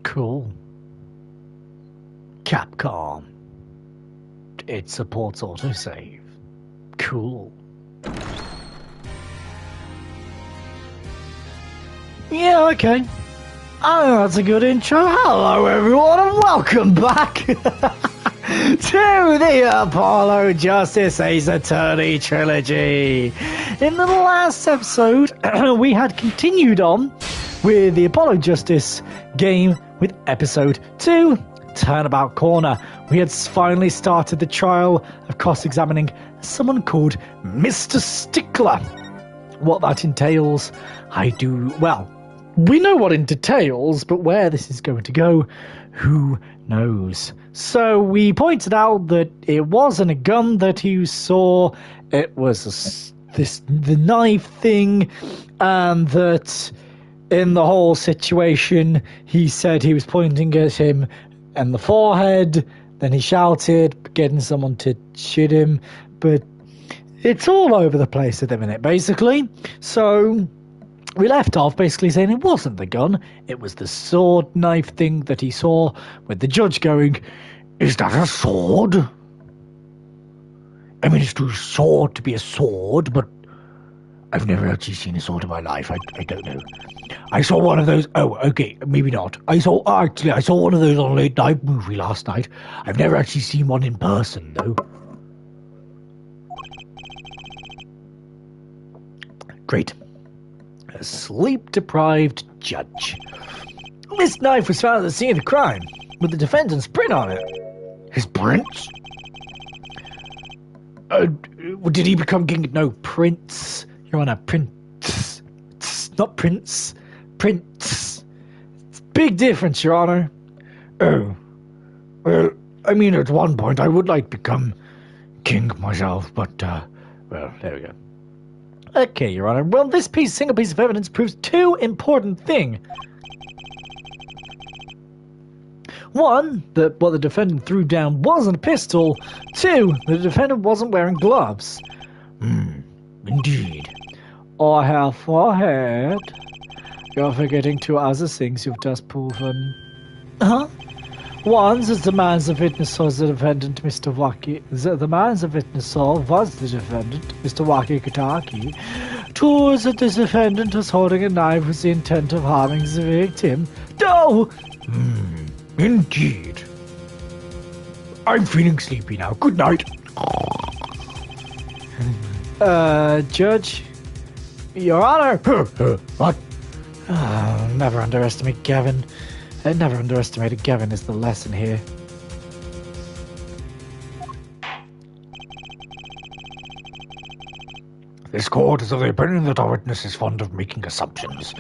Cool. Capcom. It supports autosave. Cool. Yeah, okay. Oh, that's a good intro. Hello, everyone, and welcome back to the Apollo Justice Ace Attorney Trilogy. In the last episode, we had continued on with the Apollo Justice game with episode 2, Turnabout Corner. We had finally started the trial of cross-examining someone called Mr. Stickler. What that entails, we know what it entails, but where this is going to go, who knows? So we pointed out that it wasn't a gun that he saw, it was the knife thing, and that in the whole situation, he said he was pointing at him in the forehead, then he shouted, getting someone to shoot him, but it's all over the place at the minute, basically. So we left off basically saying it wasn't the gun, it was the sword knife thing that he saw, with the judge going, "Is that a sword? I mean, it's too short to be a sword, but I've never actually seen a sword in my life. I don't know. I saw one of those. Oh, okay, maybe not. I saw one of those on a late night movie last night. I've never actually seen one in person, though." Great. A sleep-deprived judge. This knife was found at the scene of the crime, with the defendant's print on it. His prints? Did he become king? No, prince. You're on a prince. Not prince. Prince. Big difference, Your Honor. Oh. Well, I mean, at one point I would like to become king myself, but, well, there we go. Okay, Your Honor. Well, this single piece of evidence proves two important things. One, that what the defendant threw down wasn't a pistol. Two, the defendant wasn't wearing gloves. Indeed. I have forehead. You're forgetting two other things you've just proven. Huh? One is the man the witness saw the defendant, Mr. Waki. The man the witness saw was the defendant, Mr. Waki Kataki. Two is that the defendant was holding a knife with the intent of harming the victim. No! Indeed. I'm feeling sleepy now. Good night. Judge? Your Honor! What? Never underestimate Gavin. I never underestimated Gavin is the lesson here. This court is of the opinion that our witness is fond of making assumptions.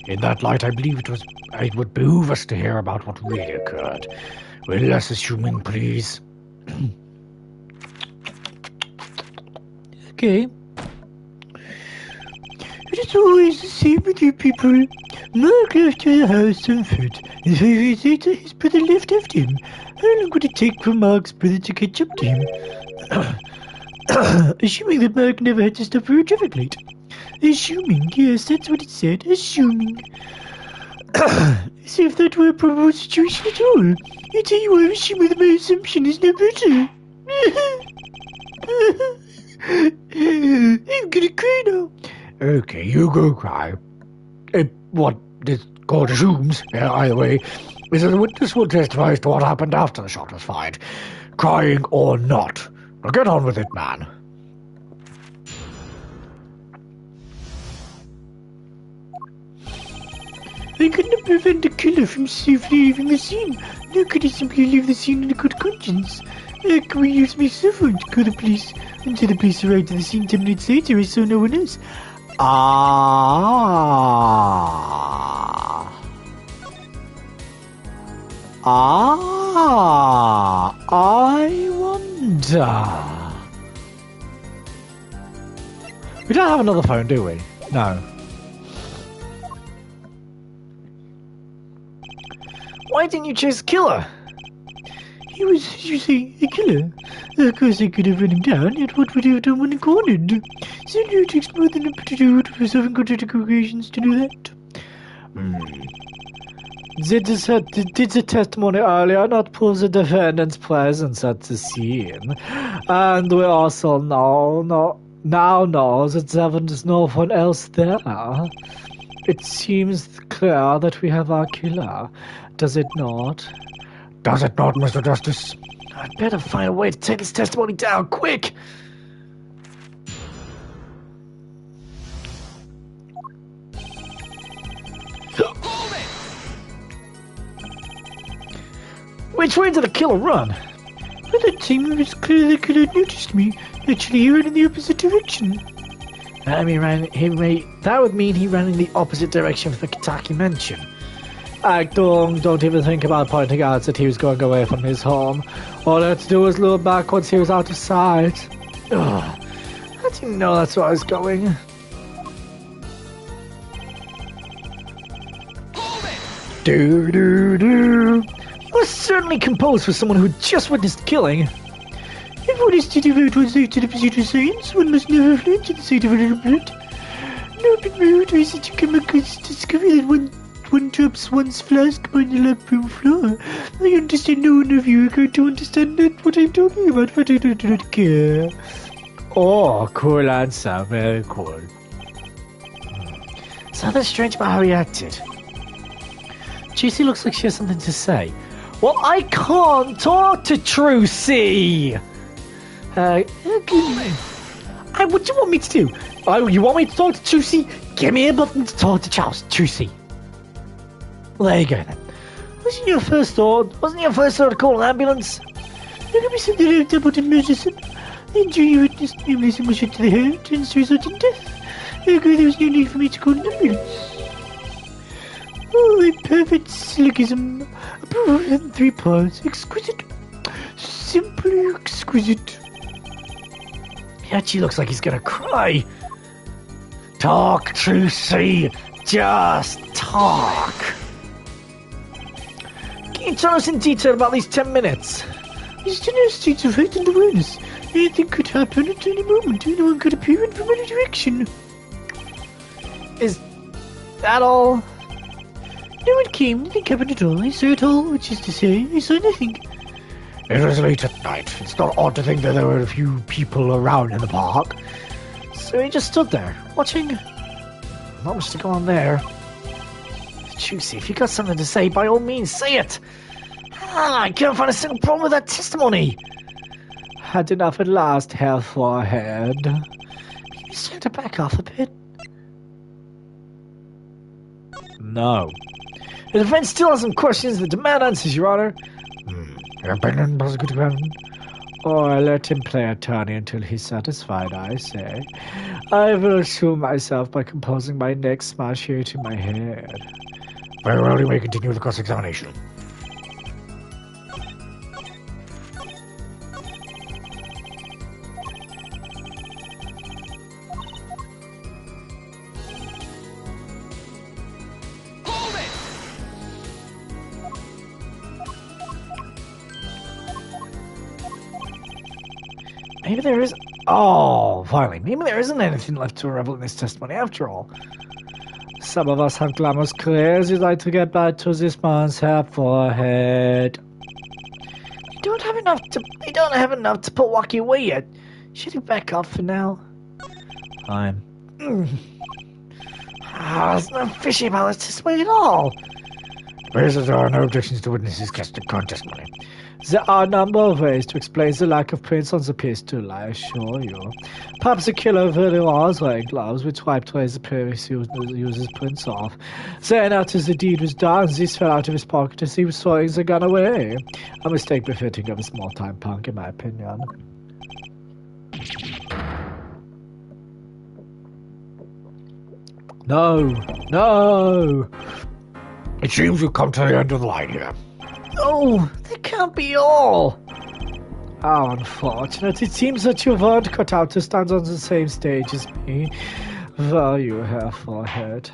In that light, I believe it would behoove us to hear about what really occurred. We're less assuming, please. Okay. It is always the same with you people. Mark left the house on foot, and 5 years later his brother left after him. How long would it take for Mark's brother to catch up to him? Assuming that Mark never had to stop for a traffic light. Assuming, yes, that's what it said, assuming. As if that were a probable situation at all. I tell you, I'm assuming that my assumption is no better. I'm gonna cry now. Okay, you go cry. What this court assumes, either way, is that the witness will testify as to what happened after the shot was fired, crying or not. Now get on with it, man. I could not prevent the killer from safely leaving the scene, nor could he simply leave the scene in a good conscience. How can we use my cell phone to call the police? Until the police arrived at the scene 10 minutes later, I saw no one else. I wonder. We don't have another phone, do we? No. Why didn't you chase the killer? He was, you say, a killer. Of course I could have run him down, yet what would I have done when cornered? So it takes more than a potato for having got occasions to do that. Did the testimony earlier not prove the defendant's presence at the scene? And we also now know that there was no one else there. It seems clear that we have our killer, does it not? Does it not, Mr. Justice? I'd better find a way to take this testimony down, quick! Which way did the killer run? By that time, it was clear the killer had noticed me. Actually, he ran in the opposite direction. That would mean he ran in the opposite direction of the Kentucky mansion. Don't even think about pointing out that he was going away from his home. All I had to do was look back once he was out of sight. Ugh. How do you know that's where I was going? Do. It was certainly composed for someone who just witnessed the killing. If one is to devote oneself to the pursuit of science, one must never flee to the sight of a little blood. No, but my order is that you come across discovery that one drops one's flask upon the lab room floor. I understand no one of you are going to understand what I'm talking about, but I do not care. Oh, cool answer. Very cool. Something strange about how he acted. Juicy looks like she has something to say. Well, I can't talk to Trucy! What do you want me to do? Oh, you want me to talk to Trucy? Give me a button to talk to Trucy. Well, there you go then. Wasn't your first thought to call an ambulance? There could be something out about emergency. The injury you witnessed, namely so much into the head, tends to result in death. I agree there was no need for me to call an ambulance. Oh, a perfect syllogism. A proof in 3 parts. Exquisite. Simply exquisite. Yeah, she looks like he's gonna cry. Talk, Trucy. Just talk. Can you tell us in detail about these 10 minutes? It's in a state of heightened awareness. Anything could happen at any moment. Anyone could appear in from any direction. Is that all? No one came, nothing happened at all. I saw it all, which is to say, I saw nothing. It was late at night. It's not odd to think that there were a few people around in the park. So he just stood there, watching. Not much to go on there. Juicy, if you got something to say, by all means, say it. I can't find a single problem with that testimony. Had enough at last, hair forehead. You start to back off a bit. No. The defense still has some questions that demand answers, Your Honor. Abandoned prosecutor. Or let him play attorney until he's satisfied, I say. I will assure myself by composing my neck smash here to my head. Very well, you may continue the cross-examination. Maybe there is... Oh, finally. Maybe there isn't anything left to reveal in this testimony after all. Some of us have glamorous careers. You'd like to get back to this man's hair forehead. You don't have enough to put Wacky away yet. Should he back off for now? Fine. There's no fishy about this testimony at all. There are no objections to witnesses' current testimony. There are a number of ways to explain the lack of prints on the pistol, I assure you. Perhaps the killer really was wearing gloves which wiped away the previous user's prints off. Then, after the deed was done, this fell out of his pocket as he was throwing the gun away. A mistake befitting of a small-time punk, in my opinion. No! It seems we've come to the end of the line here. No, that can't be all. How unfortunate. It seems that you weren't cut out to stand on the same stage as me. Well, you hair forehead.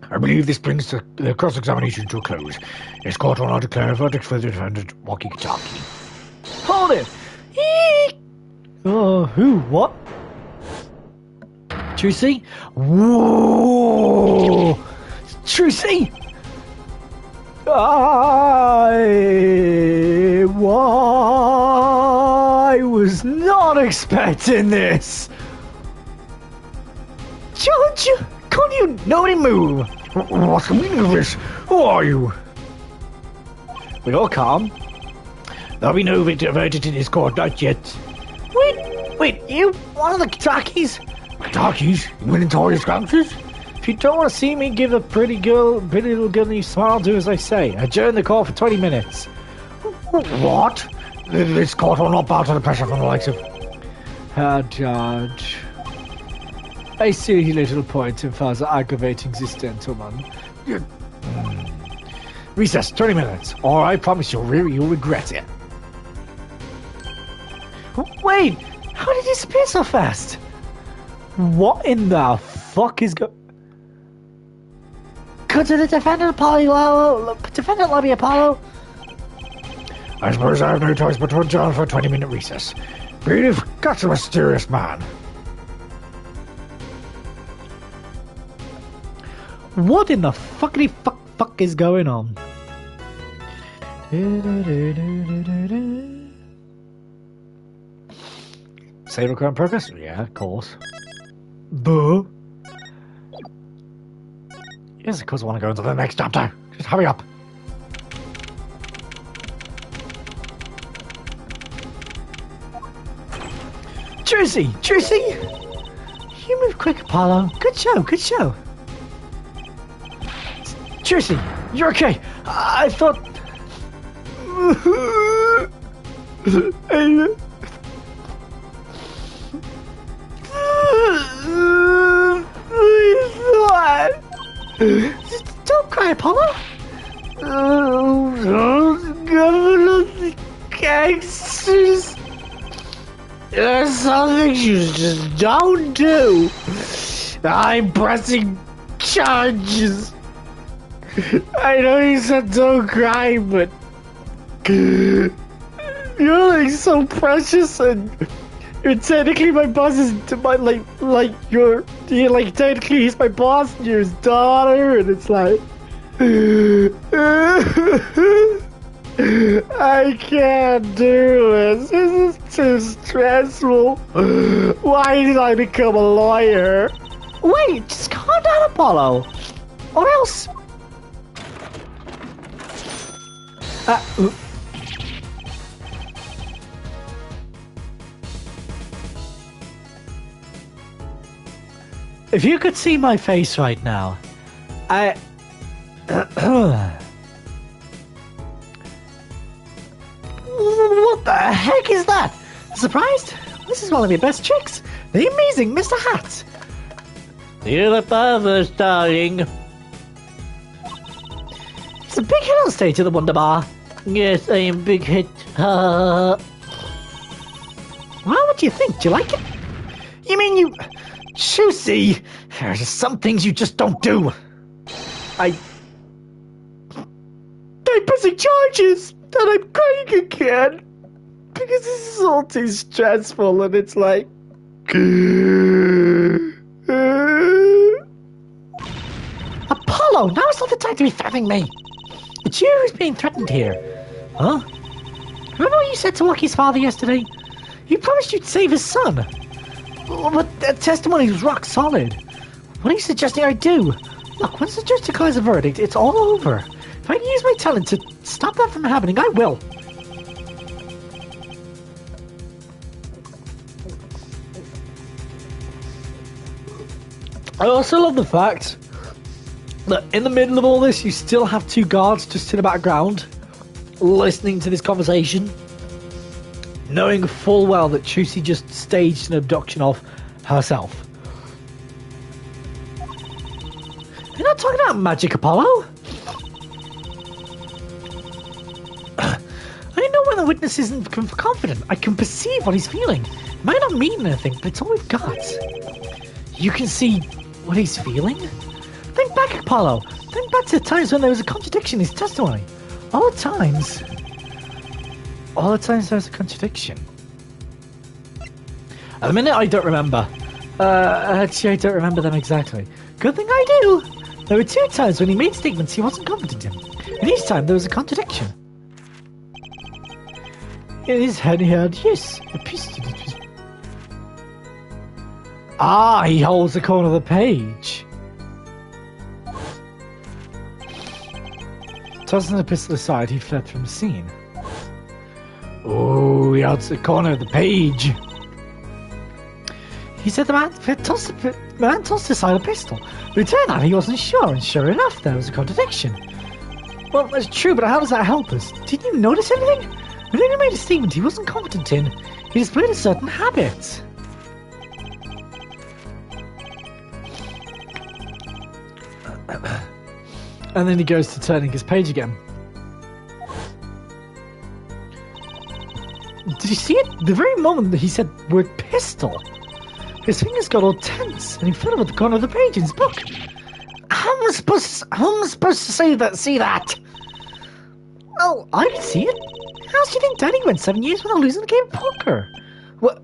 I believe this brings the cross-examination to a close. This court will now declare a verdict for the defendant, Wacky Kentucky. Hold it! Oh, who? What? Juicy? Whoa! Trucy! I was not expecting this! Judge! Could you nobody move? What's the meaning of this? Who are you? We all calm. There'll be no verdict in this court, not yet. Wait, you one of the darkies? Darkies? You went into all your scrumptious? If you don't want to see me give a pretty little girl smile, do as I say. Adjourn the call for 20 minutes. What? This court will not bow to the pressure from the likes of... Judge. I see little point in further aggravating this gentleman. Recess, 20 minutes, or I promise you'll regret it. Wait! How did he disappear so fast? What in the fuck is Could the defendant lobby Apollo? I suppose I have no choice but to adjourn for a 20-minute recess. We've got a mysterious man. What in the fuckity fuck is going on? Save a current progress? Yeah, of course. Buh. Yes, of course I want to go into the next chapter. Just hurry up. Trucy! You move quick, Apollo. Good show. Trucy, you're okay. I thought... Don't cry, Apollo. Gangsters. There's something you just don't do. I'm pressing charges. I know you said don't cry, but you're like so precious, and you're technically my boss is you're like technically he's my boss and you're his daughter, and it's like I can't do this. This is too stressful. Why did I become a lawyer? Wait, just calm down, Apollo, or else. If you could see my face right now, what the heck is that? Surprised? This is one of your best tricks. The amazing Mr. Hat. You're the first, darling. It's a big hit on stage at the Wonder Bar. Yes, I am big hit. Well, what do you think? Do you like it? You mean you... Juicy! There's some things you just don't do. I'm pressing charges, and I'm crying again. Because this is all too stressful, and it's like... Apollo, now's not the time to be threatening me. It's you who's being threatened here. Huh? Remember what you said to Lucky's father yesterday? You promised you'd save his son. But that testimony was rock solid. What are you suggesting I do? Look, once the judge declares a verdict, it's all over. If I can use my talent to stop that from happening, I will. I also love the fact that in the middle of all this, you still have two guards just in the background, listening to this conversation, knowing full well that Trucy just staged an abduction of herself. You're not talking about magic, Apollo. I know when the witness isn't confident. I can perceive what he's feeling. It might not mean anything, but it's all we've got. You can see what he's feeling? Think back, Apollo. Think back to the times when there was a contradiction in his testimony. All the times there's a contradiction. At the minute, I don't remember. Actually, I don't remember them exactly. Good thing I do. There were 2 times when he made statements he wasn't confident in, and each time there was a contradiction. In his hand he had, yes, a pistol. It was... Ah, he holds the corner of the page. Tossing the pistol aside, he fled from the scene. Oh, he holds the corner of the page. He said the man tossed aside a pistol. But it turned out he wasn't sure, and sure enough, there was a contradiction. Well, that's true, but how does that help us? Did you notice anything? When he made a statement he wasn't confident in, he displayed a certain habit. And then he goes to turning his page again. Did you see it? The very moment that he said the word pistol, his fingers got all tense and he fiddled with the corner of the page in his book. How am I supposed to see that? Well, I can see it. How else do you think Daddy went 7 years without losing a game of poker? What?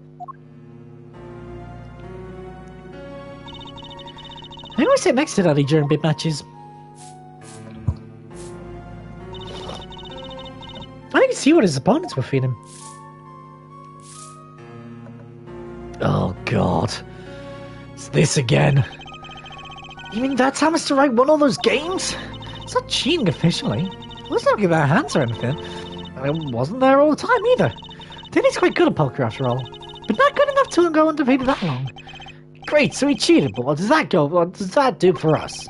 I always sit next to Daddy during big matches. I can see what his opponents were feeling. Oh God. It's this again. You mean that's how Mr. Wright won all those games? It's not cheating officially. Let's not give our hands or anything. I wasn't there all the time either. Daddy's quite good at poker after all. But not good enough to go undefeated that long. Great, so he cheated, but what does that do for us?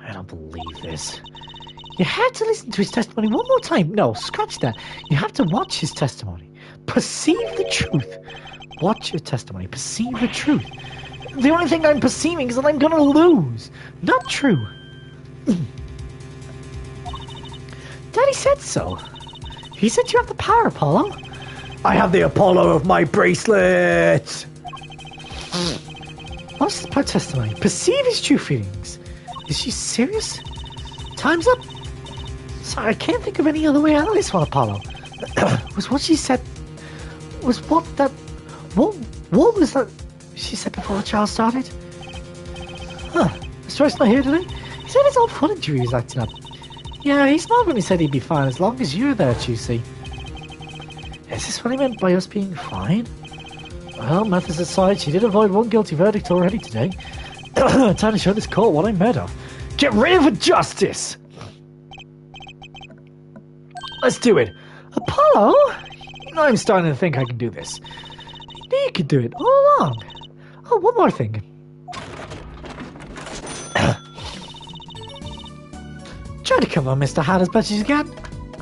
I don't believe this. You have to listen to his testimony one more time. No, scratch that. You have to watch his testimony. Perceive the truth. Watch your testimony. Perceive the truth. The only thing I'm perceiving is that I'm gonna lose. Not true. Daddy said so. He said you have the power, Apollo. I have the Apollo of my bracelet. What's the testimony? Perceive his true feelings. Is she serious? Time's up. Sorry, I can't think of any other way out of this one, Apollo. Was what she said... What was that she said before the trial started? Huh. Mr. Rice's not here today? He said his old foot injury was acting up. Yeah, he's smart when he said he'd be fine as long as you're there, Juicy. Is this what he meant by us being fine? Well, matters aside, she did avoid one guilty verdict already today. Time to show this court what I'm made of. Get ready for justice! Let's do it. Apollo? You know, I'm starting to think I can do this. You knew you could do it all along. Oh, one more thing. Try to come on, Mr. Hat, as much as you can.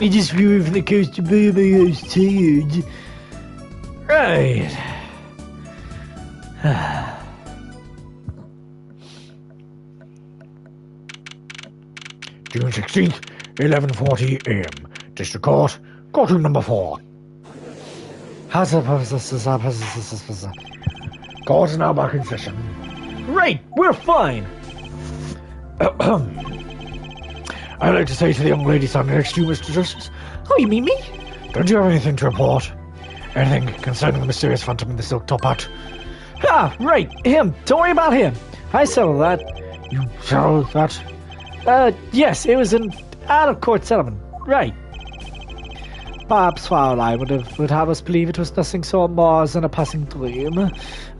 You just flew from the coast to be my tired. Right. June 16th, 11:40 a.m. District Court, Courtroom number 4. Court is now back in session. Right, we're fine. I'd like to say to the young lady standing next to you, Mr. Justice. Oh, you mean me? Don't you have anything to report? Anything concerning the mysterious phantom in the silk top hat? Ah, right, him. Don't worry about him. I settled that. You settled that? Yes, it was an out-of-court settlement. Right. Perhaps Fraulein would have us believe it was nothing so more than a passing dream.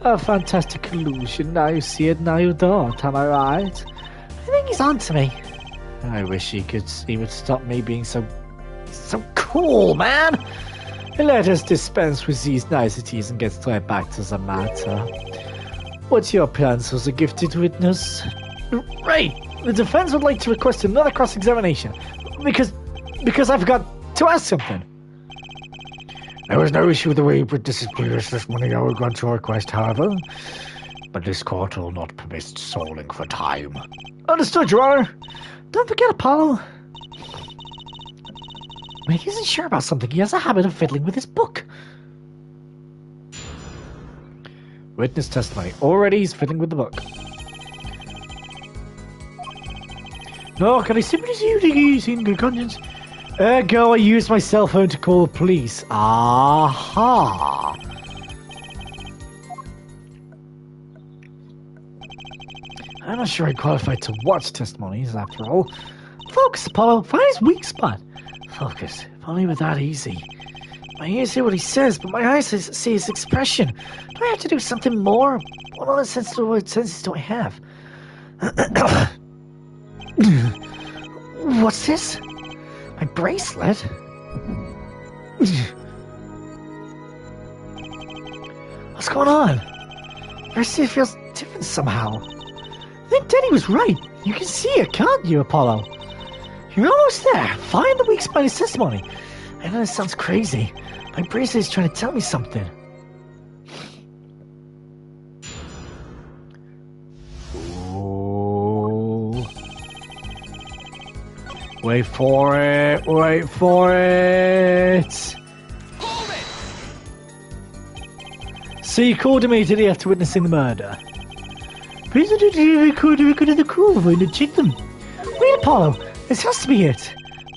A fantastic illusion. Now you see it, now you don't. Am I right? I think he's on to me. I wish he would stop me being so cool, man. Let us dispense with these niceties and get straight back to the matter. What's your plans as a gifted witness? Right. The defense would like to request another cross-examination because I forgot to ask something. There was no issue with the way witnesses previous testimony. I will grant your request, however, but this court will not permit stalling for time. Understood, Your Honor. Don't forget Apollo. When he isn't sure about something, he has a habit of fiddling with his book. Witness testimony. Already he's fiddling with the book. No, can I simply see you he's in good conscience? Ergo, I used my cell phone to call the police. Aha! I'm not not sure I qualify to watch testimonies, after all. Focus, Apollo. Find his weak spot. Focus. If only it were that easy. My ears hear what he says, but my eyes see his expression. Do I have to do something more? What other senses do I have? What's this? My bracelet? What's going on? I see it feels different somehow. I think Daddy was right. You can see it, can't you, Apollo? You're almost there. Find the weak spot in his testimony. I know this sounds crazy. My bracelet is trying to tell me something. Ooh. Wait for it. Wait for it. Hold it! So you called him immediately after witnessing the murder. President recorded a record of the call when to check them. Wait, Apollo. This has to be it.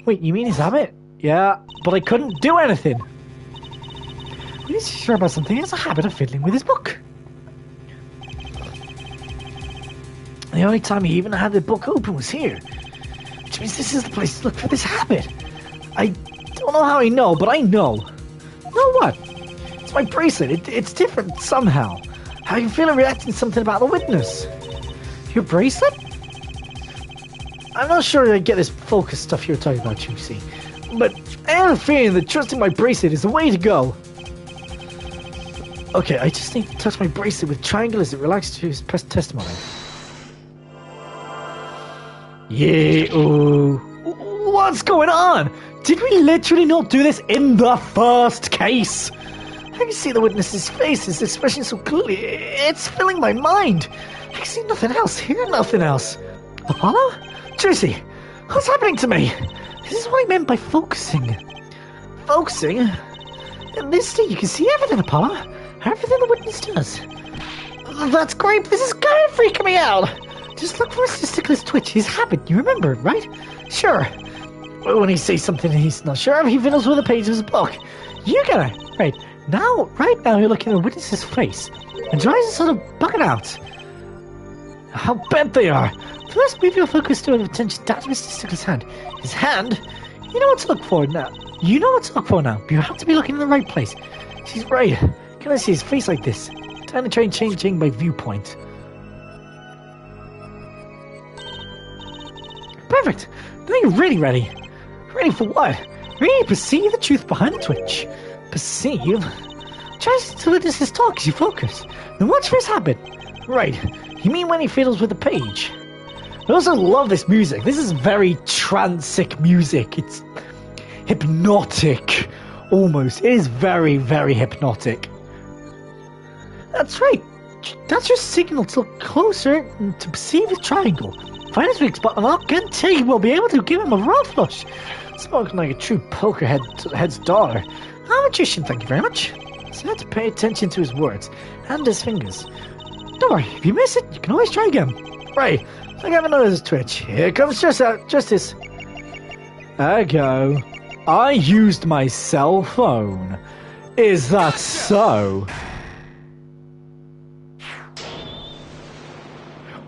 Wait, you mean his habit? Yeah, but I couldn't do anything. When he's sure about something, he has a habit of fiddling with his book. The only time he even had the book open was here. Which means this is the place to look for this habit. I don't know how I know, but I know. Know what? It's my bracelet. It's different somehow. How you feel reacting to something about the witness. Your bracelet? I'm not sure I get this focus stuff you're talking about, you see. But I have a feeling that trusting my bracelet is the way to go. Okay, I just need to touch my bracelet with triangle as it relaxes to his testimony. Yeah, ooh. What's going on? Did we literally not do this in the first case? I can see the witness's face, his expression so clearly. It's filling my mind. I can see nothing else, hear nothing else. Apollo? Tracy, what's happening to me? This is what I meant by focusing. Focusing? In this state, you can see everything, Apollo. Everything the witness does. That's great. This is kind of freaking me out. Just look for Mr. Stickler's twitch, his habit. You remember it, right? Sure. When he says something he's not sure of, he fiddles with a page of his book. You get it. Right now, you're looking at the witness's face. And your eyes are sort of bugging out. How bent they are. First, move your focus to attention down to Mr. Stickler's hand. His hand? You know what to look for now. But you have to be looking in the right place. She's right. Can I see his face like this? Time to try and changing my viewpoint. Perfect. Now you're really ready. Ready for what? Ready to perceive the truth behind the twitch. Perceive? Try to witness his talk as you focus. Then watch for his habit. Right. You mean when he fiddles with the page? I also love this music. This is very transic music. It's hypnotic. Almost. It is very, very hypnotic. That's right. That's your signal to look closer and to perceive the triangle. Find his weak spot and I'll guarantee you will be able to give him a raw flush. Spoken like a true poker head's daughter. I'm a magician, thank you very much. So I had to pay attention to his words and his fingers. Don't worry, if you miss it, you can always try again. Right, I have another twitch. Here comes Justice. There you go. I used my cell phone. Is that so?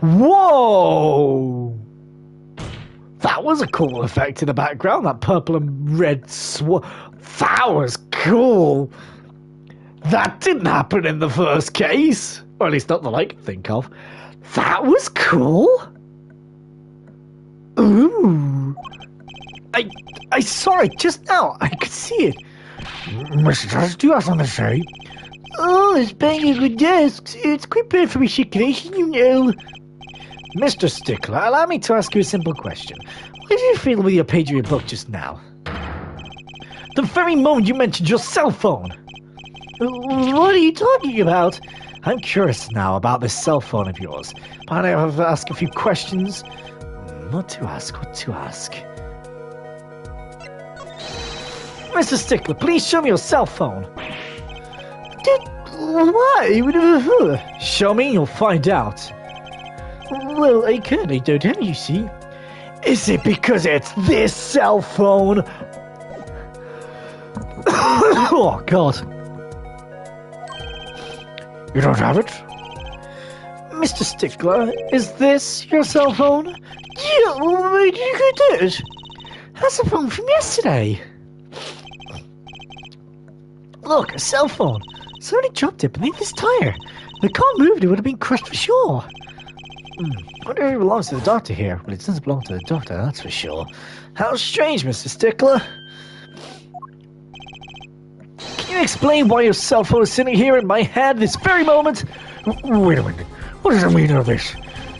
Whoa! That was a cool effect in the background, that purple and red That was cool! That didn't happen in the first case. Or at least not that I can think of. That was cool! Ooh! I saw it just now. I could see it. Mr. Jones, do you have something to say? Oh, it's banging on desks. It's quite bad for my circulation, you know. Mr. Stickler, allow me to ask you a simple question. Why did you feel with your page of your book just now? The very moment you mentioned your cell phone. What are you talking about? I'm curious now about this cell phone of yours. Might I have to ask a few questions? What to ask? Mr. Stickler, please show me your cell phone. Why? Show me, you'll find out. Well, I don't have, you see. Is it because it's this cell phone? Oh, God. You don't have it? Mr. Stickler, is this your cell phone? Yeah, where did you get that? That's a phone from yesterday. Look, a cell phone. Somebody dropped it beneath his tire. If the car moved, it would have been crushed for sure. I wonder if it belongs to the doctor here. Well, it doesn't belong to the doctor, that's for sure. How strange, Mr. Stickler. Can you explain why your cell phone is sitting here in my hand this very moment? Wait a minute. What does the meaning of this?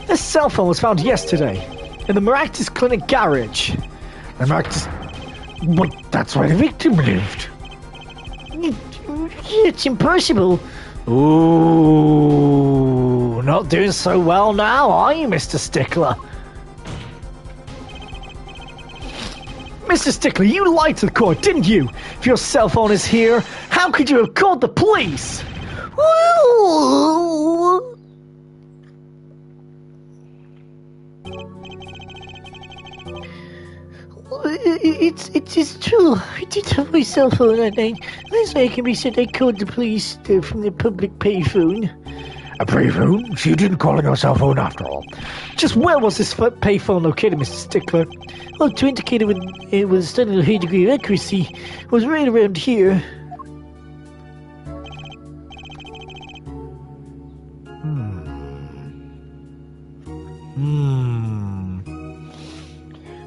This cell phone was found yesterday in the Maractus Clinic garage. The Maractus... But that's where the victim lived. It's impossible. Ooh, not doing so well now, are you, Mr. Stickler? Mr. Stickler, you lied to the court, didn't you? If your cell phone is here, how could you have called the police? It's true. I did have my cell phone that night. That's why can be said I called the police from the public payphone. A payphone? So you didn't call it your cell phone after all? Just where was this payphone located, Mr. Stickler? Well, to indicate it was studied at a high degree of accuracy, it was right around here.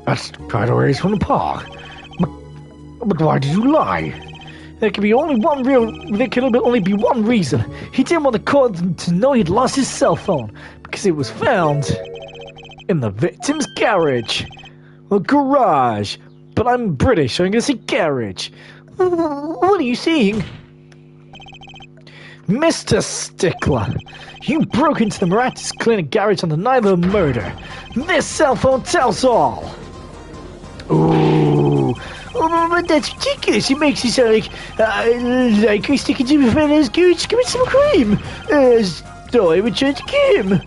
That's quite a ways from the park. But why did you lie? There can only be one reason. He didn't want the court to know he'd lost his cell phone because it was found in the victim's garage. Well, garage. But I'm British, so I'm gonna say garage. What are you saying? Mr. Stickler, you broke into the Maractus Clinic garage on the night of the murder. This cell phone tells all. Ooh. Oh, but that's ridiculous. It makes you sound like I sticking to my fellows goods to commit some crime. So I would try to kill him.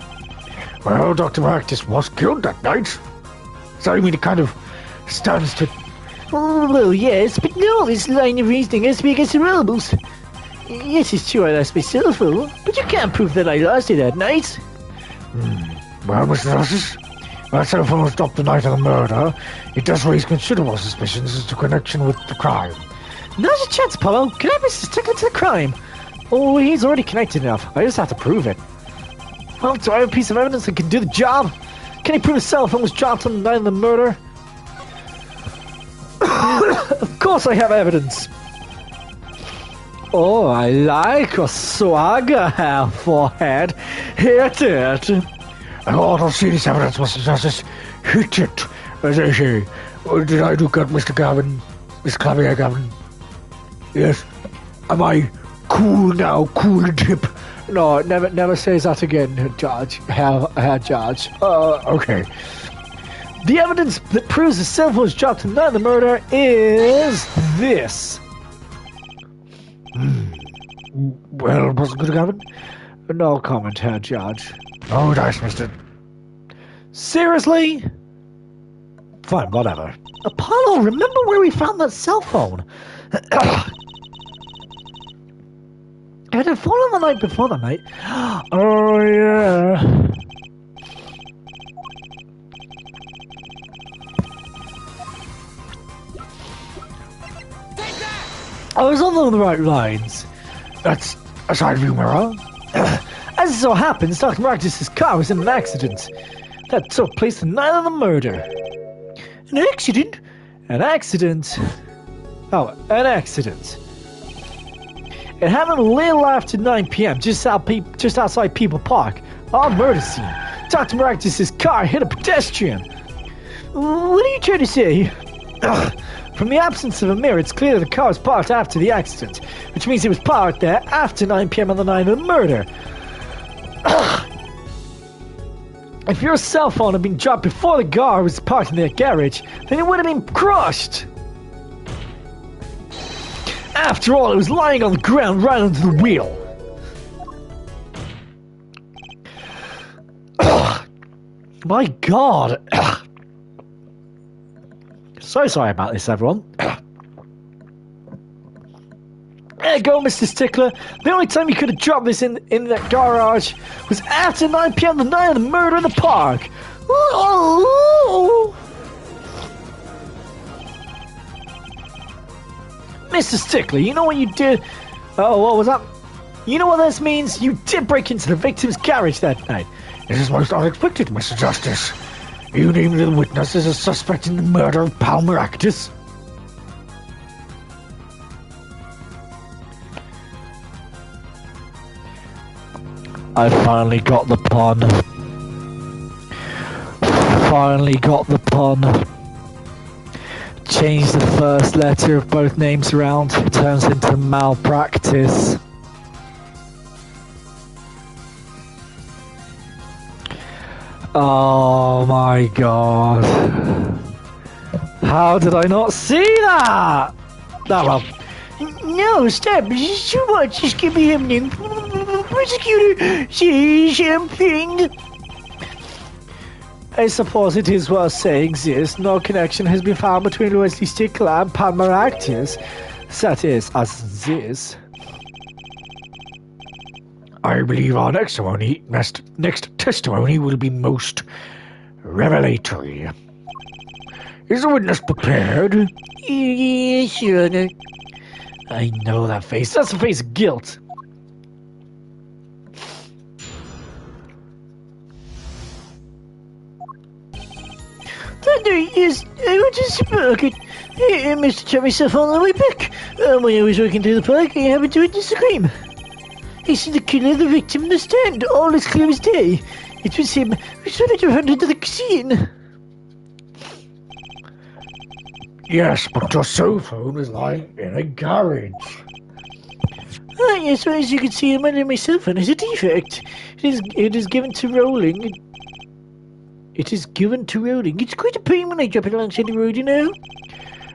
Well, Dr. Maractus was killed that night. So I mean, it kind of stands to... Oh, well, yes, but no, this line of reasoning has to be against the rules. Yes, it's true I lost my cell phone, but you can't prove that I lost it that night. Well, Mr. Justice, that cell phone was dropped the night of the murder. It does raise considerable suspicions as to connection with the crime. Now's a chance, Apollo. Connect Mr. Stickler to the crime. Oh, he's already connected enough. I just have to prove it. Well, do I have a piece of evidence that can do the job? Can he prove his cell phone was dropped on the night of the murder? Of course I have evidence. Oh, I like a swagger half forehead. Hit it. I ought to see this evidence, Mr. Justice. Hit it, as they say. Did I look at Mr. Gavin? Miss Clavier Gavin? Yes. Am I cool now? Cool and hip? No, never says that again, Judge. Herr Judge. Okay. The evidence that proves the cell phone was dropped on the night of the murder is this. Well, was it good, Gavin? No comment, Herr Judge. Oh, nice, Mr. Seriously? Fine, whatever. Apollo, remember where we found that cell phone? It had fallen the night before the night. Oh, yeah. I was on the right lines. That's a side view mirror. As it so happens, Dr. Maractus' car was in an accident. That took place the night of the murder. An accident? An accident? Oh, an accident. It happened a little after 9 p.m., just outside People Park, our murder scene. Dr. Maractus' car hit a pedestrian. What are you trying to say? From the absence of a mirror, it's clear that the car was parked after the accident, which means it was parked there after 9 p.m. on the night of the murder. If your cell phone had been dropped before the car was parked in their garage, then it would have been crushed. After all, it was lying on the ground right under the wheel. My God. So sorry about this, everyone. you go, Mr. Stickler. The only time you could have dropped this in that garage was after 9 p.m. the night of the murder in the park. Mr. Stickler, you know what you did? Oh, what was that? You know what this means? You did break into the victim's garage that night. This is most unexpected, Mr. Justice. You named the witness as a suspect in the murder of Palmer Actus. I finally got the pun. Finally got the pun. Change the first letter of both names around. It turns into malpractice. Oh my god. How did I not see that? Oh well. No, stop. So much. Just give me him name. Prosecutor, something. I suppose it is worth saying this. No connection has been found between Wesley Stickler and Palmer Actus. That is, as this. I believe our next testimony will be most revelatory. Is the witness prepared? Yeah, sure. I know that face. That's the face of guilt. Thunder, yes, I went to the supermarket. I must have checked myself on the way back. When I was walking through the park, I happened to witness a crime. I see the killer, the victim, and the stand, all as clear as day. It was him who started to run into the scene. Yes, but your cell phone is lying in a garage. Ah, yes, well, as you can see, my cell phone is a defect. It is given to rolling. It is given to rolling. It's quite a pain when I drop it alongside the road, you know.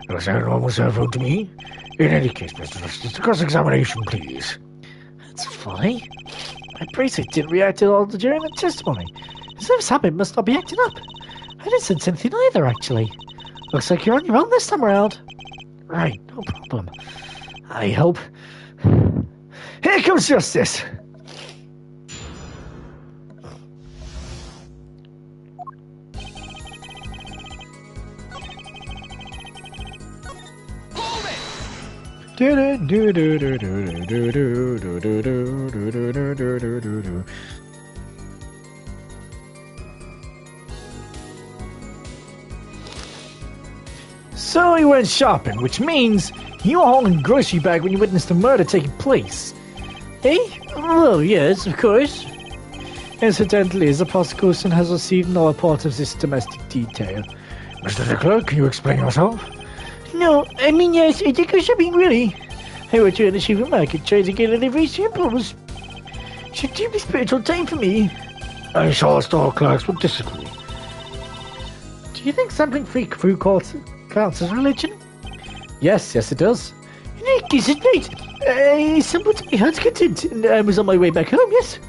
It'll sound a normal cell phone to me. In any case, Mr. Justice, cross-examination, please. That's funny. My bracelet didn't react at all during the testimony. His nervous habit must not be acting up. I didn't sense anything either, actually. Looks like you're on your own this time around. Right, no problem. I hope. Here comes justice! So he went shopping, which means you were holding a grocery bag when you witnessed the murder taking place. Eh? Well, yes, of course. Incidentally, the prosecution has received no report of this domestic detail. Mr. Stickler, can you explain yourself? No, I mean, yes, I think I should be really. I went to the supermarket trying to get a livery samples. Should you be spiritual time for me? I'm sure store clerks would disagree. Do you think sampling free food counts as religion? Yes, it does. Nick, is it right? I sampled my heart's content and I was on my way back home, yes?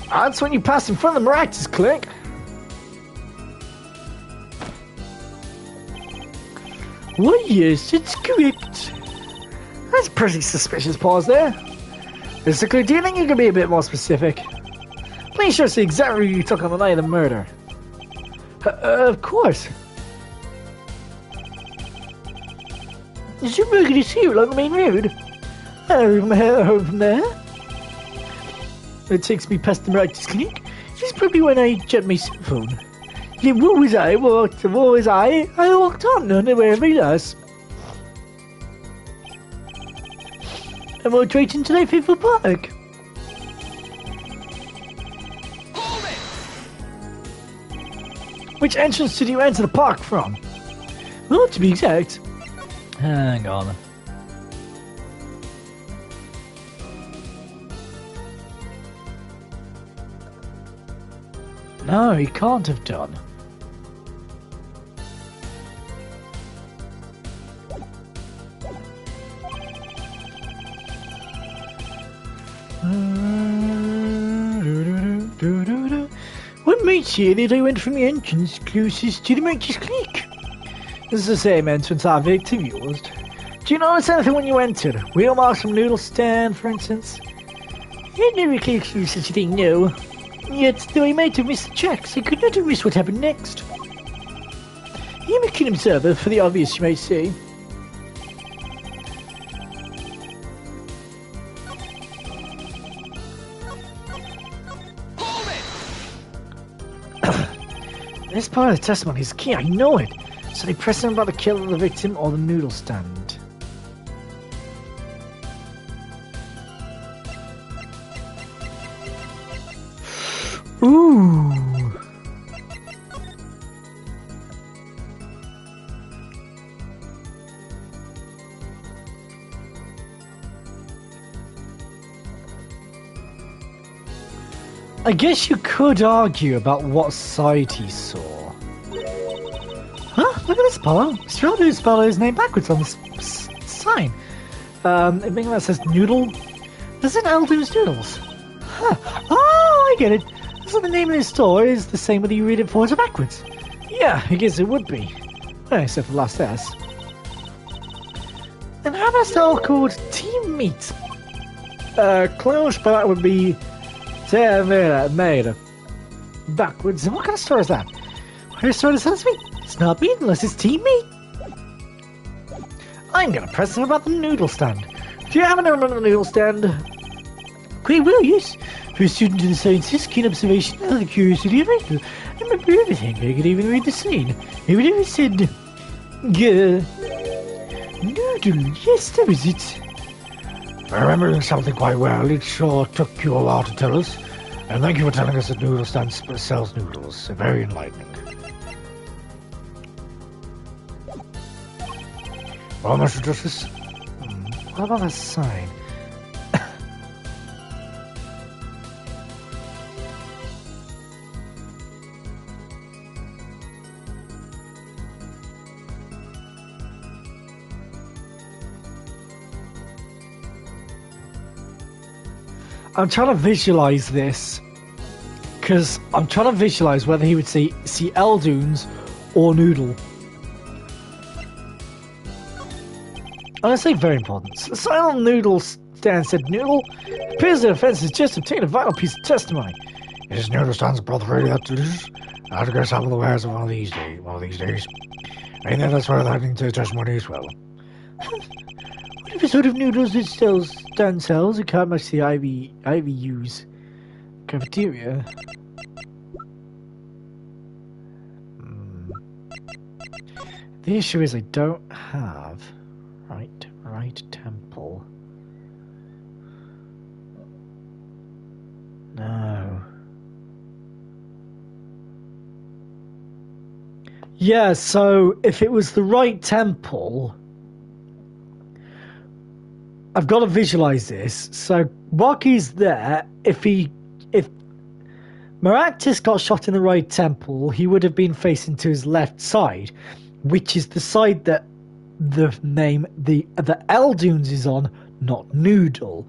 That's when you pass in front of the miraculous clerk. Why, yes, it's correct. That's a pretty suspicious pause there. Basically, do you think you could be a bit more specific? Please show us the exact route you took on the night of the murder. Of course. The supermarket is here along the main road. Home from there. It takes me past the miraculous clinic. This is probably when I checked my cell phone. Yeah, what was I? I walked on wherever it was. I walked right into that faithful park. Which entrance did you enter the park from? Well, to be exact. Hang on. No, he can't have done. One might say that I went from the entrance closest to the Miraculous Clinic. This is the same entrance our victim used. Do you notice anything when you entered? Wheel marks from noodle stand, for instance? I never clicked through such a thing, no. Yet, though I might have missed the tracks, I could not have missed what happened next. I'm a keen observer, for the obvious, you might say. This part of the testimony is key, I know it. So they press him about the kill of the victim or the noodle stand. Ooh. I guess you could argue about what side he saw. Huh? Look at this, Paul. Strawberry spelled his name backwards on the sign. I think that says noodle. Does it Eldo's Noodles? Huh. Oh, I get it. So the name of the store is the same whether you read it forwards or backwards. Yeah, I guess it would be. Well, except for the last S. And how about a store called Team Meat? Close, but that would be made backwards. And what kind of store is that? What kind of store does that mean? It's not meat unless it's Team Meat. I'm gonna press him about the noodle stand. Do you have a number on the noodle stand? Quite well, yes. For a student of the sciences, keen observation and the curiosity of writer. I remember everything. I could even read the scene. Even if it said, noodle, yes, that was it. Remembering something quite well, it sure took you a while to tell us. And thank you for telling us that noodle stand sells noodles. Very enlightening. Well, Mr. Justice? What about that sign? I'm trying to visualize this because I'm trying to visualize whether he would see Eldoons or Noodle. And I say very important. The sign on Noodle stand said Noodle. It appears the defense has just obtained a vital piece of testimony. Is noodle stands both really that delicious? I have to go sample the wares of one of these days. I think that's where that into testimony as well. Whatever sort of noodles it stand sells, it can't match the IVU's cafeteria. The issue is I don't have right temple. No. Yeah, so if it was the right temple, I've got to visualize this. So Rocky's there. If Maractus got shot in the right temple, he would have been facing to his left side, which is the side that the name the Eldoons is on, not Noodle.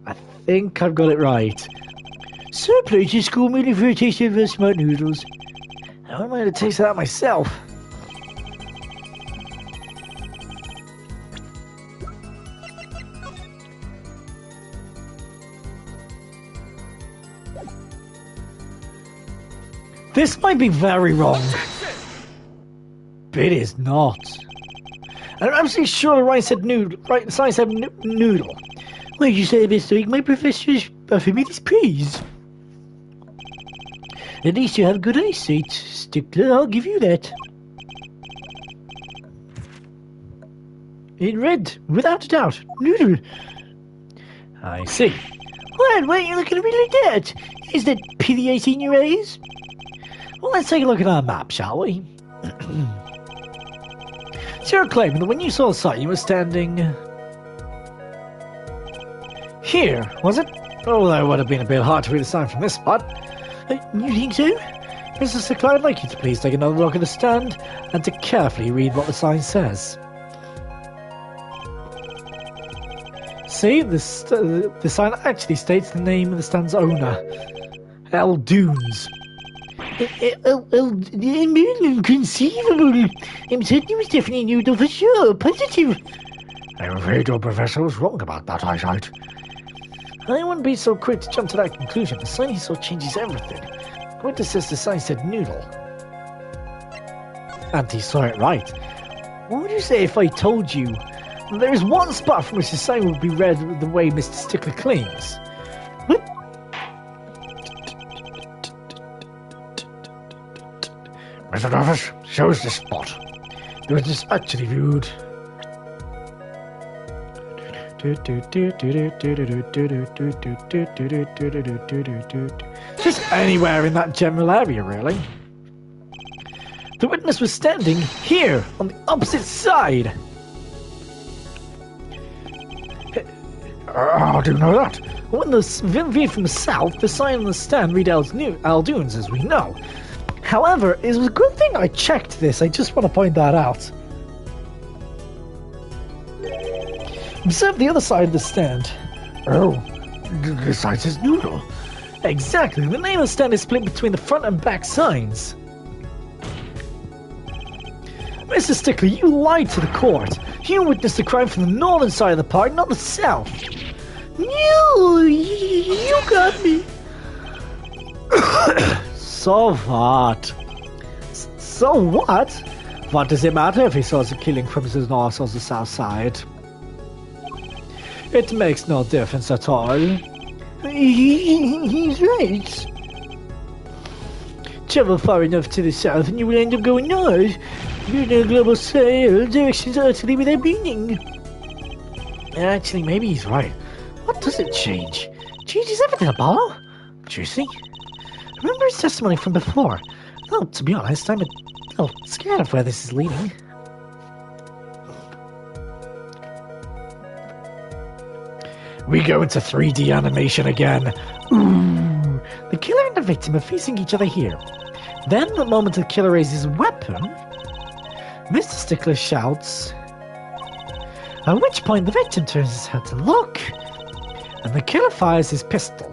I think I've got it right. So please just call me for a taste of smart noodles. I wouldn't mind to taste that myself. This might be very wrong, but it is not. And I'm absolutely sure the right said noodle. Right, the sign said noodle. Well, you say this week, my professors offer me this praise. At least you have good eyesight, Stickler. I'll give you that. In red, without a doubt, noodle. I see. Why are you looking at me like that? Is that pity in your eyes? Well, let's take a look at our map, shall we? So you're claiming that when you saw the sign, you were standing here, was it? Oh, that would have been a bit hard to read the sign from this spot. You think so? Mr. Stickler, I'd like you to please take another look at the stand and to carefully read what the sign says. See, the sign actually states the name of the stand's owner, Eldoons. Inconceivable. Certainly was definitely neutral for sure. Positive. I'm afraid your professor was wrong about that eyesight. I wouldn't be so quick to jump to that conclusion. The sign he saw changes everything. Witness says the sign said noodle. And he saw it right. What would you say if I told you there is one spot from which the sign would be read the way Mr. Stickler claims? What? Mr. Darvis, show us the spot. The witness actually viewed. Just anywhere in that general area, really. The witness was standing here, on the opposite side. How do you know that? When the viewed from the south, the sign on the stand read Aldunes, as we know. However, it was a good thing I checked this. I just want to point that out. Observe the other side of the stand. Oh, the sign says noodle. Exactly. The name of the stand is split between the front and back signs. Mr. Stickler, you lied to the court. You witnessed the crime from the northern side of the park, not the south. No, you got me. So what? So what? What does it matter if he saw the killing from the north or the south side? It makes no difference at all. He's right. Travel far enough to the south and you will end up going north. You're in a global scale, directions are utterly without meaning. Actually, maybe he's right. What does it change? Changes everything, Apollo. Juicy. Remember his testimony from before? Oh, to be honest, I'm a little scared of where this is leading. We go into 3D animation again. Ooh. The killer and the victim are facing each other here. Then, the moment the killer raises his weapon, Mr. Stickler shouts, at which point the victim turns his head to look, and the killer fires his pistol.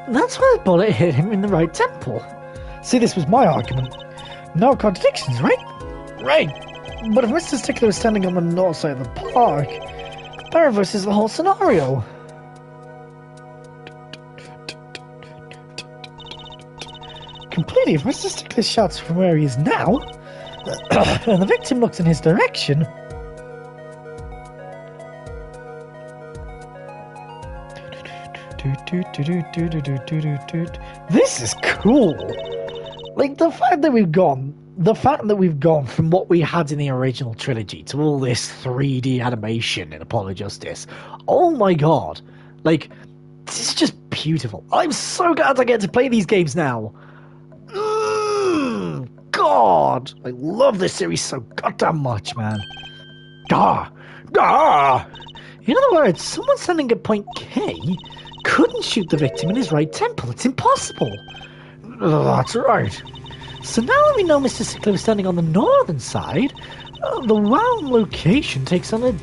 That's why the bullet hit him in the right temple. See, this was my argument. No contradictions, right? Right. But if Mr. Stickler is standing on the north side of the park, that reverses the whole scenario. Completely, if Mr. Stickler shouts from where he is now, and the victim looks in his direction, this is cool. Like, the fact that we've gone from what we had in the original trilogy to all this 3D animation in Apollo Justice. Oh my god. Like, this is just beautiful. I'm so glad I get to play these games now. God, I love this series so goddamn much, man. In other words, someone standing at point K couldn't shoot the victim in his right temple. It's impossible. That's right. So now that we know Mr. Stickler was standing on the northern side, the wound location takes on the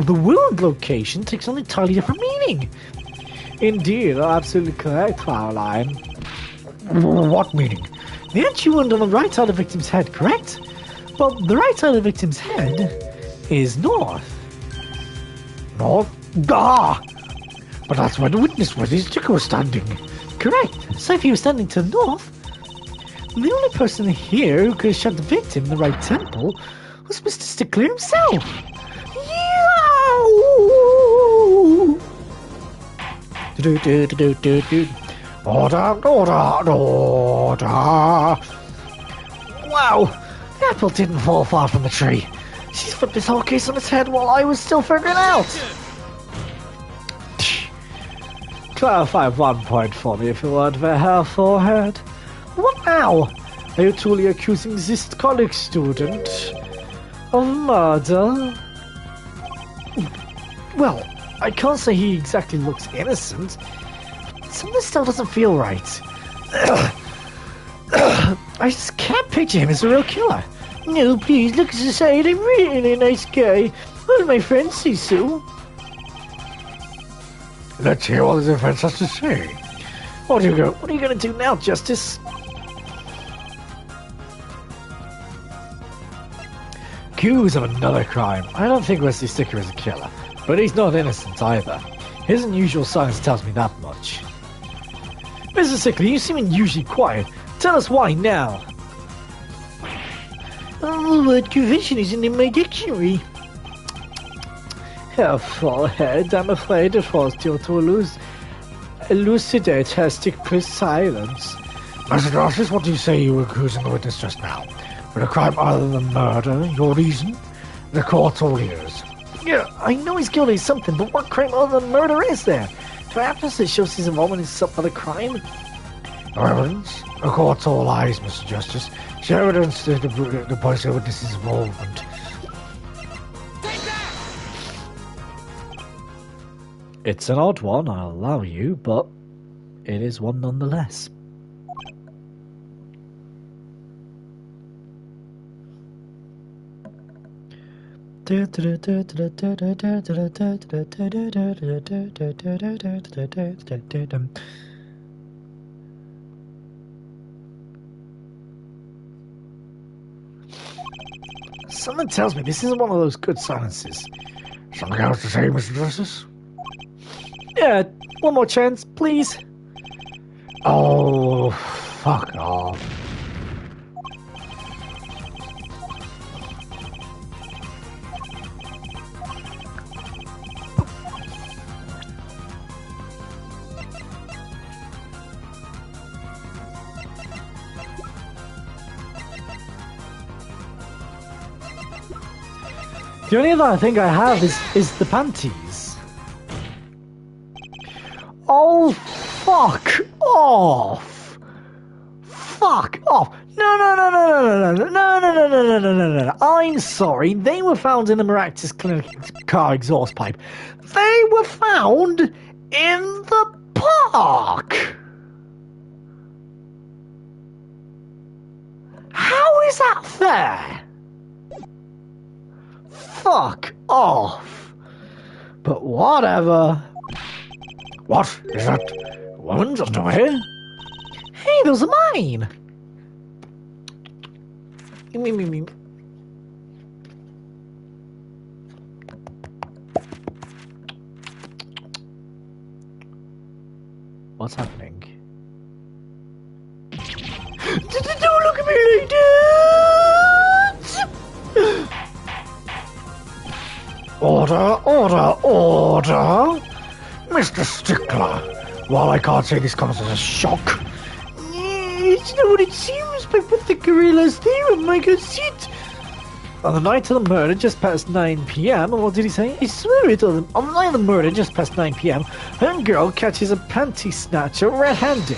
wound location takes on an entirely different meaning. Indeed, absolutely correct, Caroline. What meaning? The entry wound on the right side of the victim's head, correct? Well, the right side of the victim's head is north. North? But that's where the witness was. His Stickler was standing. Correct. So if he was standing to the north, the only person here who could have shot the victim in the right temple was Mr. Stickler himself. Order. Wow, the apple didn't fall far from the tree. She's flipped this whole case on its head while I was still figuring out. Clarify one point for me if you would, her forehead. What now? Are you truly accusing this college student of murder? Well, I can't say he exactly looks innocent. Something still doesn't feel right. I just can't picture him as a real killer. No, please, look at the side. I'm really a nice guy. Well, my friends say so. Let's hear what the defense has to say. What are you going to do now, Justice? Accused of another crime. I don't think Wesley Sticker is a killer, but he's not innocent either. His unusual silence tells me that much. Mr. Stickler, you seem unusually quiet. Tell us why now. Oh, the word confession isn't in my dictionary. Forehead, I'm afraid it was due to elucidate her Stickler's silence. Mr. Justice, what do you say you were accusing the witness just now? For a crime other than murder, your reason? The court's all ears. Yeah, I know he's guilty of something, but what crime other than murder is there? Do I have to show his involvement in some other crime? No evidence? The court's all eyes, Mr. Justice. Show evidence to the police witness's involvement. It's an odd one, I'll allow you, but it is one nonetheless. Something tells me this isn't one of those good silences. Something else to say, Mr. Justice? Yeah, one more chance, please. Oh, fuck off. The only other thing I have is the panties. Oh, fuck off! Fuck off! No. I'm sorry. They were found in the Maractus Clinic car exhaust pipe. They were found in the park. How is that fair? Fuck off. But whatever. What? Is that a woman's underwear? Hey, those are mine. What's happening? Don't look at me like that! Order! Mr. Stickler, while I can't say this comes as a shock... It's not what it seems, but with the gorilla's theorem, I can see it. On the night of the murder, just past 9 p.m., what did he say? I swear it, on the night of the murder, just past 9 p.m., a girl catches a panty snatcher red-handed.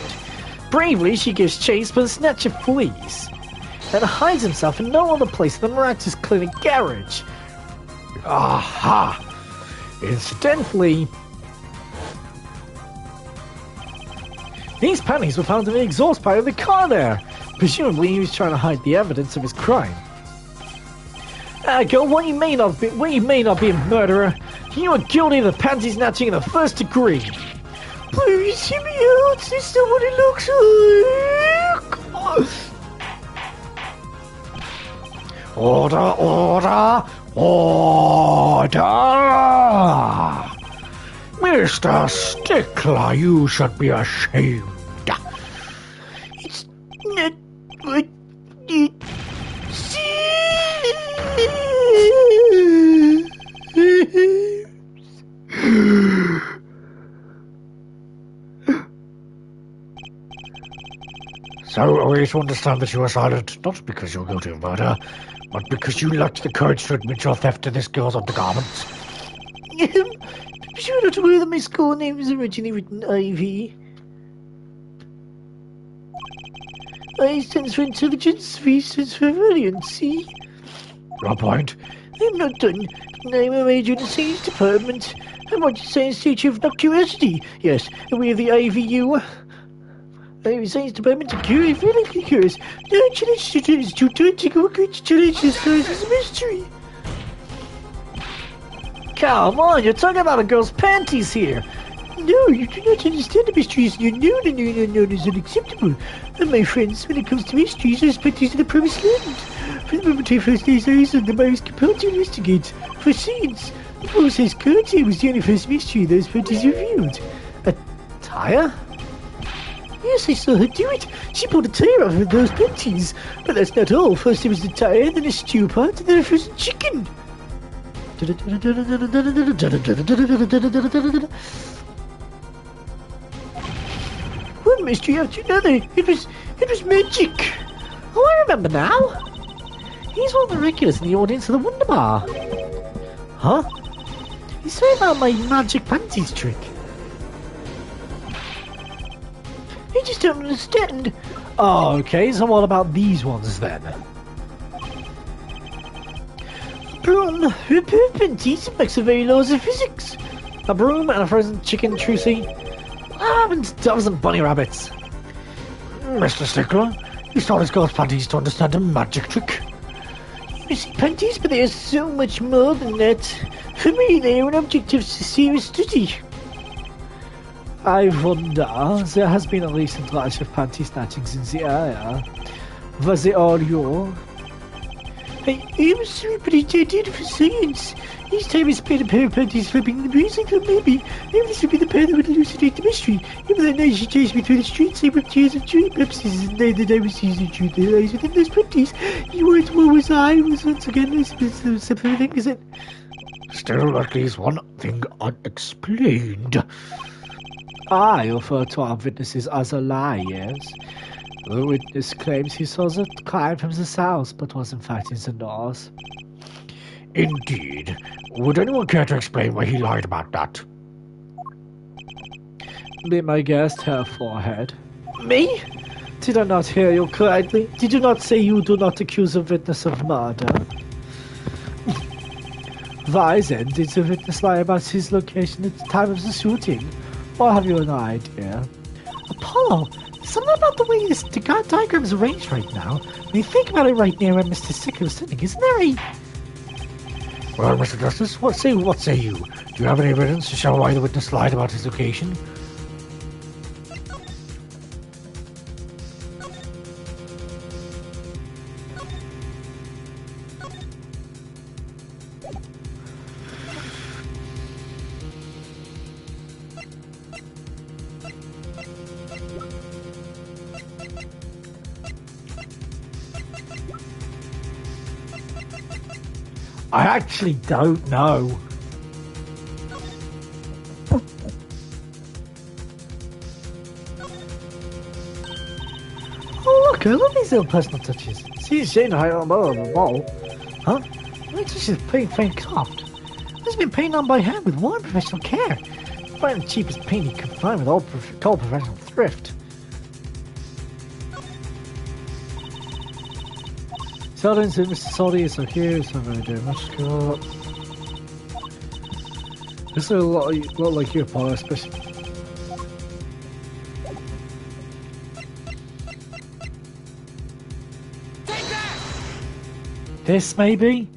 Bravely, she gives chase, but the snatcher flees and hides himself in no other place than the Maractus Clinic garage. Aha! Incidentally, these panties were found in the exhaust pipe of the car there. Presumably, he was trying to hide the evidence of his crime. Girl, while you may not be a murderer, you are guilty of the panty snatching in the first degree. Please hear me out. This is not what it looks like. Order! Mr. Stickler, you should be ashamed. It's not what it seems. So, are we to understand that you are silent, not because you're guilty of murder, but because you lacked the courage to admit your theft of this girl's undergarments? Be sure not to wear that my school name is originally written Ivy. I stands for intelligence, V stands for valiancy. Your point? I'm not done. I'm a major in the science department. I'm on the science teacher of curiosity. Yes, and we have the IVU. Science department to cure feeling curious. No challenge students to turn to go great challenge this is a mystery. Come on, you're talking about a girl's panties here. No, you do not understand the mysteries. Your known and your unknown is unacceptable. And my friends, when it comes to mysteries, those panties are the promised land. From the moment I first laid eyes on them, I was compelled to investigate. For scenes, the process currency was the only first mystery those panties revealed. A tire? Yes, I saw her do it. She pulled a tire out of those panties. But that's not all. First it was the tire, then a stew pot, and then a frozen chicken. One mystery after another. It was magic. Oh, I remember now. He's one of the regulars in the audience of the Wonder Bar. Huh? He's saying about my magic panties trick. I just don't understand. Oh, okay, so what about these ones then? Broom, repair panties, makes a very laws of physics. A broom and a frozen chicken, Trucy? What happened to doves and bunny rabbits? Mr. Stickler, you saw his girl's panties to understand a magic trick. You see panties, but they are so much more than that. For me, they are an object of serious study. I wonder, there has been a recent rise of panty snatchings in the area. Was it all you? I am sorry, but I did it for science. Each time I spent a pair of panties flipping the breeze, I thought maybe this would be the pair that would elucidate the mystery. Even that night she chased me through the streets, I wept tears of joy, purposes, and now that I was seeing the truth that lies within those panties, you weren't what was I, was once again something, is it? Still, at least one thing unexplained. I refer to our witnesses as liars. The witness claims he saw the crime from the south, but was in fact in the north. Indeed. Would anyone care to explain why he lied about that? Be my guest, Herr Forehead. Me? Did I not hear you correctly? Did you not say you do not accuse a witness of murder? Why then did the witness lie about his location at the time of the shooting? Or have you an idea? Apollo, something about the way this diagram is arranged right now. When you think about it right near where Mr. Stickler is sitting, isn't there a... Well, Mr. Justice, what say you? Do you have any evidence to show why the witness lied about his location? I actually don't know. Oh look, I love these little personal touches. See the shade on the wall. Huh? Which is faint carved. This has been painted on by hand with one professional care. Find the cheapest paint you could find with all professional thrift. Silence in Mr. Salty is okay, so I'm gonna do much cool. This is a lot like you, Paul, especially. This maybe?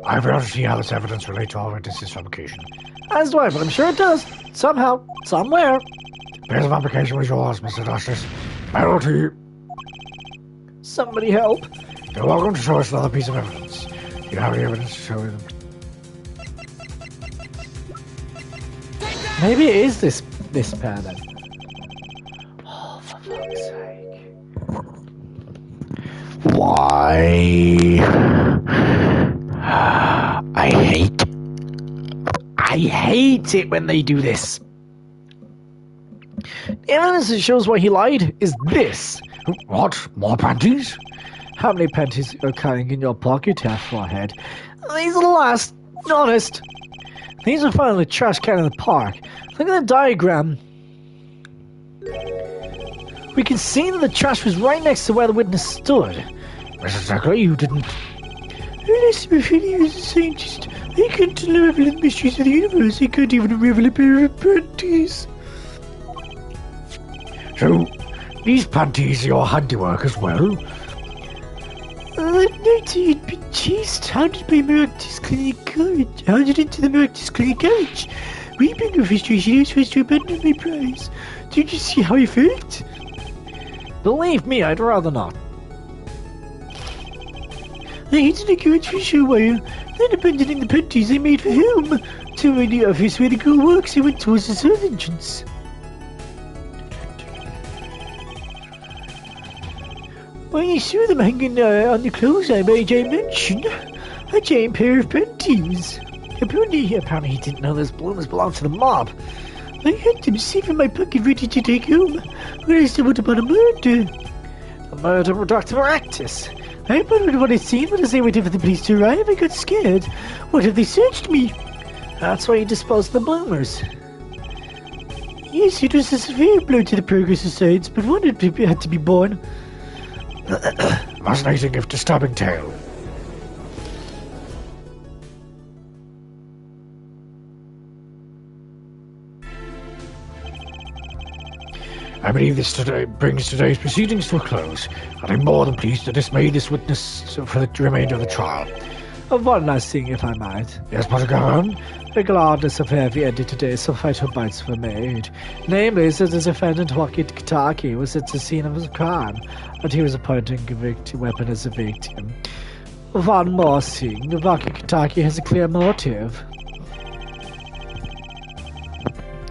I've got to see how this evidence relates to our witness's fabrication. As do I, but I'm sure it does. Somehow, somewhere. Base of application was yours, Mr. Justice. Penalty. Somebody help. You're welcome to show us another piece of evidence. Do you have any evidence to show them? Maybe it is this pair then. Oh, for fuck's sake. Why? I hate it when they do this. The evidence that shows why he lied is this. What? More panties? How many panties are you carrying in your pocket, Herr Forehead? These are the last. Honest. These were found in the trash can in the park. Look at the diagram. We can see that the trash was right next to where the witness stood. Mrs. Zucker, you didn't... Unless Buffini was a scientist, he couldn't unravel the mysteries of the universe. He couldn't even unravel a pair of panties. So, these panties are your handiwork as well? That night he had been chased, hounded by Maractus clinging carriage, hounded into the Maractus clinging carriage. Weeping with frustration, I was forced to abandon my prize. Did you see how I felt? Believe me, I'd rather not. I hated the carriage for a short while, then abandoning the panties I made for home. To find the office where the girl works, I went towards the south entrance. When I saw them hanging on the clothesline by a mentioned, a giant pair of panties. Apparently he didn't know those bloomers belonged to the mob. I had them safe in my pocket ready to take home, when I stumbled upon a murder. A murder of Dr. Maractus. I wondered what I'd seen, but as I waited for the police to arrive, I got scared. What if they searched me? That's why you disposed of the bloomers. Yes, it was a severe blow to the progress of science, but one had to be born. Fascinating if disturbing tale. I believe this brings today's proceedings to a close, and I'm more than pleased to dismay this witness for the remainder of the trial. One last thing, if I might. Yes, Pottergarden? Regardless of how we ended today, some vital bites were made. Namely, that the defendant, Waki Kitaki, was at the scene of his crime, and he was appointing a weapon as a victim. One more thing, Waki Kitaki has a clear motive.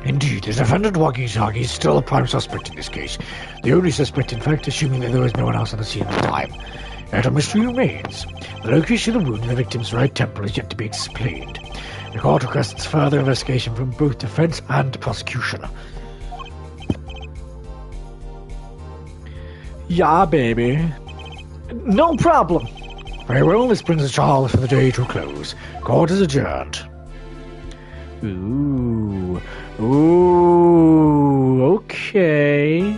Indeed, the defendant Waki-Taki is still a prime suspect in this case. The only suspect, in fact, assuming that there was no one else on the scene at the time. Yet a mystery remains. The location of the wound in the victim's right temple is yet to be explained. The court requests further investigation from both defense and prosecution. Yeah, baby. No problem. Very well, this brings the trial for the day to a close. Court is adjourned. Ooh, okay.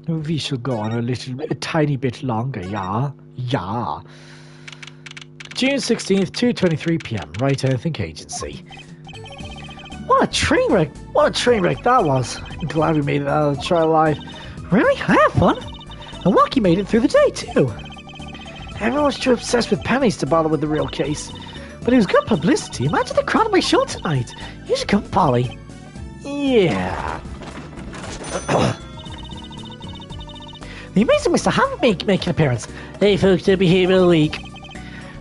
We shall go on a tiny bit longer, yeah? Yeah. June 16th, 2:23 p.m. Right Earthing Agency. What a train wreck! What a train wreck that was! I'm glad we made it out of the trial alive. Really? I had fun! And Waki made it through the day, too. Everyone's too obsessed with pennies to bother with the real case. But it was good publicity. Imagine the crowd at my show tonight. You should come, Polly. Yeah. The amazing Mr. Ham make an appearance. Hey folks, they'll be here in a week.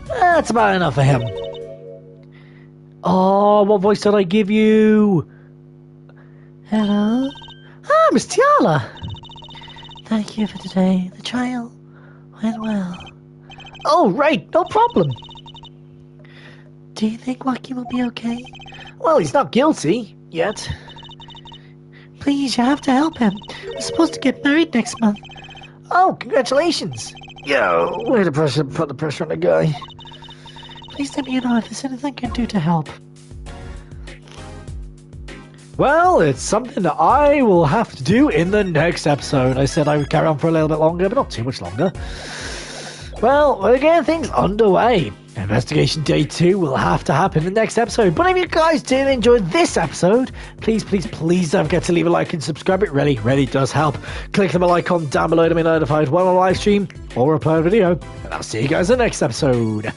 That's about enough for him. Oh, what voice did I give you? Hello? Ah, Miss Tiala. Thank you for today. The trial went well. Oh, right, no problem. Do you think Waki will be okay? Well, he's not guilty, yet. Please, you have to help him. We're supposed to get married next month. Oh, congratulations. Yo, way to put the pressure on the guy. Please let me know if there's anything I can do to help. Well, it's something that I will have to do in the next episode. I said I would carry on for a little bit longer, but not too much longer. Well, we're getting things underway. Investigation Day 2 will have to happen in the next episode. But if you guys did enjoy this episode, please don't forget to leave a like and subscribe. It really does help. Click the bell icon down below to be notified when I live stream or upload a video. And I'll see you guys in the next episode.